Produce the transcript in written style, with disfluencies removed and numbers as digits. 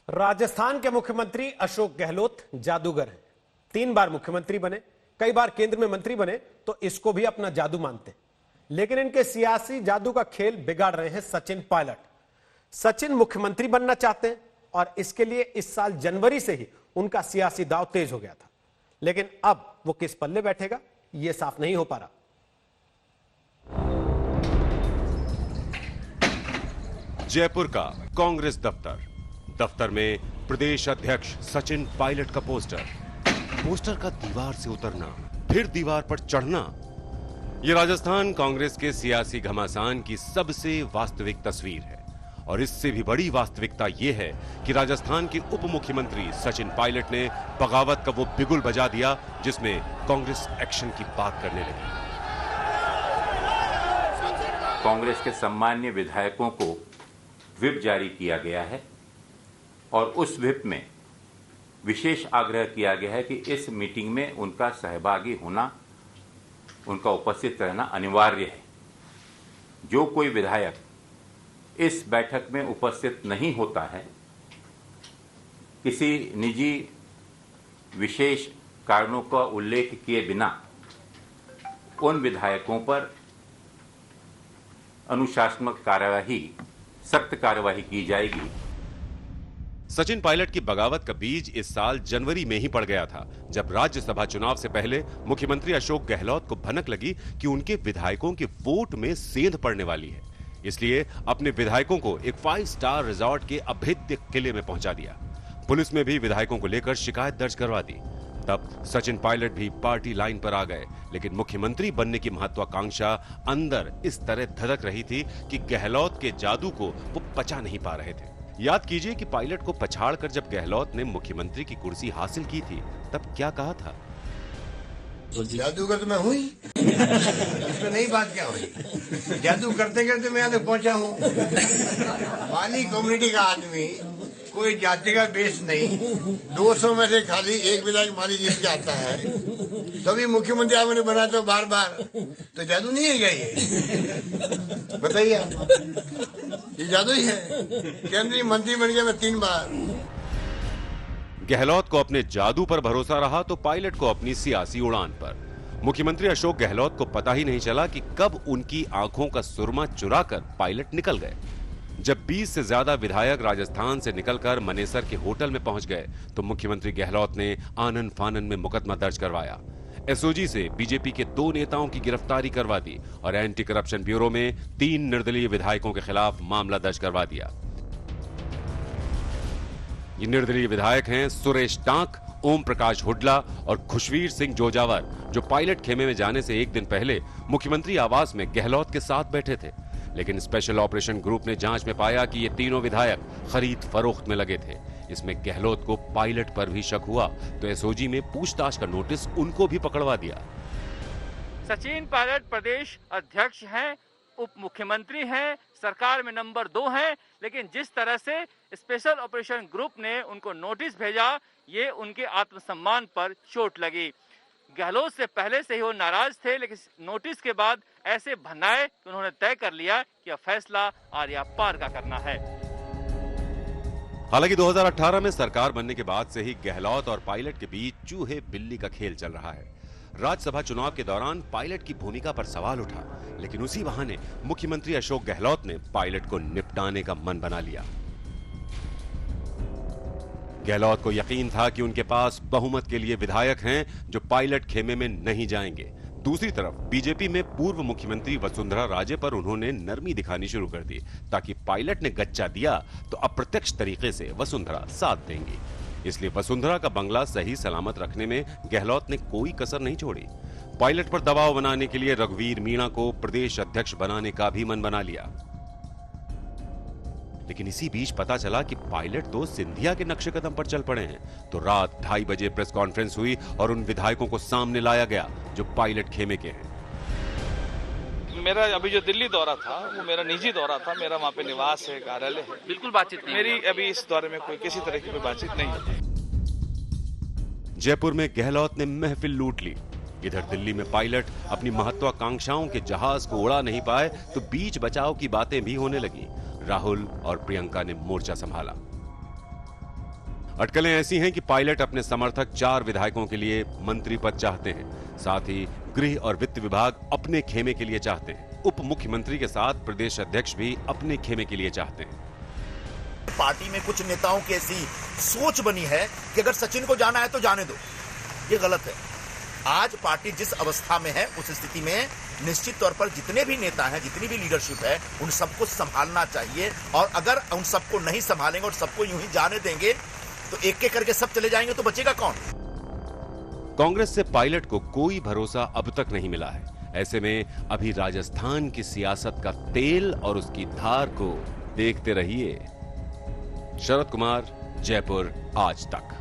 राजस्थान के मुख्यमंत्री अशोक गहलोत जादूगर हैं। 3 बार मुख्यमंत्री बने, कई बार केंद्र में मंत्री बने, तो इसको भी अपना जादू मानते हैं। लेकिन इनके सियासी जादू का खेल बिगाड़ रहे हैं सचिन पायलट। सचिन मुख्यमंत्री बनना चाहते हैं और इसके लिए इस साल जनवरी से ही उनका सियासी दांव तेज हो गया था। लेकिन अब वो किस पल्ले बैठेगा, यह साफ नहीं हो पा रहा। जयपुर का कांग्रेस दफ्तर में प्रदेश अध्यक्ष सचिन पायलट का पोस्टर का दीवार से उतरना, फिर दीवार पर चढ़ना, यह राजस्थान कांग्रेस के सियासी घमासान की सबसे वास्तविक तस्वीर है। और इससे भी बड़ी वास्तविकता यह है कि राजस्थान के उप मुख्यमंत्री सचिन पायलट ने बगावत का वो बिगुल बजा दिया जिसमें कांग्रेस एक्शन की बात करने लगी। कांग्रेस के सम्मान्य विधायकों को व्हिप जारी किया गया है और उस व्हिप में विशेष आग्रह किया गया है कि इस मीटिंग में उनका सहभागी होना, उनका उपस्थित रहना अनिवार्य है। जो कोई विधायक इस बैठक में उपस्थित नहीं होता है, किसी निजी विशेष कारणों का उल्लेख किए बिना उन विधायकों पर अनुशासनात्मक कार्यवाही, सख्त कार्यवाही की जाएगी। सचिन पायलट की बगावत का बीज इस साल जनवरी में ही पड़ गया था, जब राज्यसभा चुनाव से पहले मुख्यमंत्री अशोक गहलोत को भनक लगी कि उनके विधायकों के वोट में सेंध पड़ने वाली है। इसलिए अपने विधायकों को एक 5 स्टार रिजॉर्ट के अभेद्य किले में पहुंचा दिया। पुलिस में भी विधायकों को लेकर शिकायत दर्ज करवा दी। तब सचिन पायलट भी पार्टी लाइन पर आ गए, लेकिन मुख्यमंत्री बनने की महत्वाकांक्षा अंदर इस तरह धधक रही थी कि गहलोत के जादू को वो पचा नहीं पा रहे थे। याद कीजिए कि पायलट को पछाड़कर जब गहलोत ने मुख्यमंत्री की कुर्सी हासिल की थी, तब क्या कहा था? जादूगर तो मैं हूँ ही, इसमें नई बात क्या हुई? जादू करते करते मैं यहाँ तक पहुँचा हूँ। माली कम्युनिटी का आदमी, कोई जाति का बेस नहीं, 200 में से खाली एक विधायक माली जीत के आता है, तभी मुख्यमंत्री आपने बना तो बार बार, तो जादू नहीं है क्या ये? बताइए, ये जादू ही है। केंद्रीय मंत्री बन गया मैं 3 बार। गहलोत को अपने जादू पर भरोसा रहा तो पायलट को अपनी सियासी उड़ान पर। मुख्यमंत्री अशोक गहलोत को पता ही नहीं चला कि कब उनकी आंखों का सुरमा चुराकर पायलट निकल गए। जब 20 से ज्यादा विधायक राजस्थान से निकलकर मनेसर के होटल में पहुंच गए तो मुख्यमंत्री गहलोत ने आनन फानन में मुकदमा दर्ज करवाया। एसओजी से बीजेपी के 2 नेताओं की गिरफ्तारी करवा दी और एंटी करप्शन ब्यूरो में 3 निर्दलीय विधायकों के खिलाफ मामला दर्ज करवा दिया। ये निर्दलीय विधायक हैं सुरेश टांक, ओम प्रकाश हुड्डा और खुशवीर सिंह जोजावर, जो पायलट खेमे में जाने से एक दिन पहले मुख्यमंत्री आवास में गहलोत के साथ बैठे थे। लेकिन स्पेशल ऑपरेशन ग्रुप ने जांच में पाया कि ये तीनों विधायक खरीद फरोख्त में लगे थे। इसमें गहलोत को पायलट पर भी शक हुआ तो एसओजी में पूछताछ का नोटिस उनको भी पकड़वा दिया। सचिन पायलट प्रदेश अध्यक्ष हैं, उप मुख्यमंत्री हैं, सरकार में नंबर 2 हैं, लेकिन जिस तरह से स्पेशल ऑपरेशन ग्रुप ने उनको नोटिस भेजा, ये उनके आत्मसम्मान पर चोट लगी। गहलोत से पहले से ही वो नाराज थे, लेकिन नोटिस के बाद ऐसे भनाए कि उन्होंने तय कर लिया कि अब फैसला आर्या पार का करना है। हालांकि 2018 में सरकार बनने के बाद से ही गहलोत और पायलट के बीच चूहे बिल्ली का खेल चल रहा है। राज्यसभा चुनाव के दौरान पायलट की भूमिका पर सवाल उठा, लेकिन उसी बहाने मुख्यमंत्री अशोक गहलोत ने पायलट को निपटाने का मन बना लिया। गहलोत को यकीन था कि उनके पास बहुमत के लिए विधायक हैं जो पायलट खेमे में नहीं जाएंगे। दूसरी तरफ बीजेपी में पूर्व मुख्यमंत्री वसुंधरा राजे पर उन्होंने नरमी दिखानी शुरू कर दी, ताकि पायलट ने गच्चा दिया तो अप्रत्यक्ष तरीके से वसुंधरा साथ देंगी। इसलिए वसुंधरा का बंगला सही सलामत रखने में गहलोत ने कोई कसर नहीं छोड़ी। पायलट पर दबाव बनाने के लिए रघुवीर मीणा को प्रदेश अध्यक्ष बनाने का भी मन बना लिया। लेकिन इसी बीच पता चला कि पायलट तो सिंधिया के नक्शे कदम पर चल पड़े हैं। तो रात 2:30 बजे प्रेस कॉन्फ्रेंस हुई और उन विधायकों को सामने लाया गया जो पायलट खेमे के हैं। मेरा अभी जो दिल्ली दौरा था वो मेरा निजी दौरा था, मेरा वहाँ पे निवास है, कार्यालय है, बिल्कुल बातचीत नहीं मेरी अभी इस दौरे में कोई किसी तरह की कोई बातचीत नहीं है। जयपुर में गहलोत ने महफिल लूट ली। इधर दिल्ली में पायलट अपनी महत्वाकांक्षाओं के जहाज को उड़ा नहीं पाए तो बीच बचाव की बातें भी होने लगी। राहुल और प्रियंका ने मोर्चा संभाला। अटकलें ऐसी हैं कि पायलट अपने समर्थक 4 विधायकों के लिए मंत्री पद चाहते हैं। साथ ही गृह और वित्त विभाग अपने खेमे के लिए चाहते हैं। उप मुख्यमंत्री के साथ प्रदेश अध्यक्ष भी अपने खेमे के लिए चाहते हैं। पार्टी में कुछ नेताओं की ऐसी सोच बनी है कि अगर सचिन को जाना है तो जाने दो। ये गलत है। आज पार्टी जिस अवस्था में है उस स्थिति में निश्चित तौर पर जितने भी नेता हैं, जितनी भी लीडरशिप है, उन सबको संभालना चाहिए। और अगर उन सबको नहीं संभालेंगे और सबको यूं ही जाने देंगे तो एक एक करके सब चले जाएंगे तो बचेगा कौन? कांग्रेस से पायलट को कोई भरोसा अब तक नहीं मिला है। ऐसे में अभी राजस्थान की सियासत का तेल और उसकी धार को देखते रहिए। शरद कुमार, जयपुर आज तक।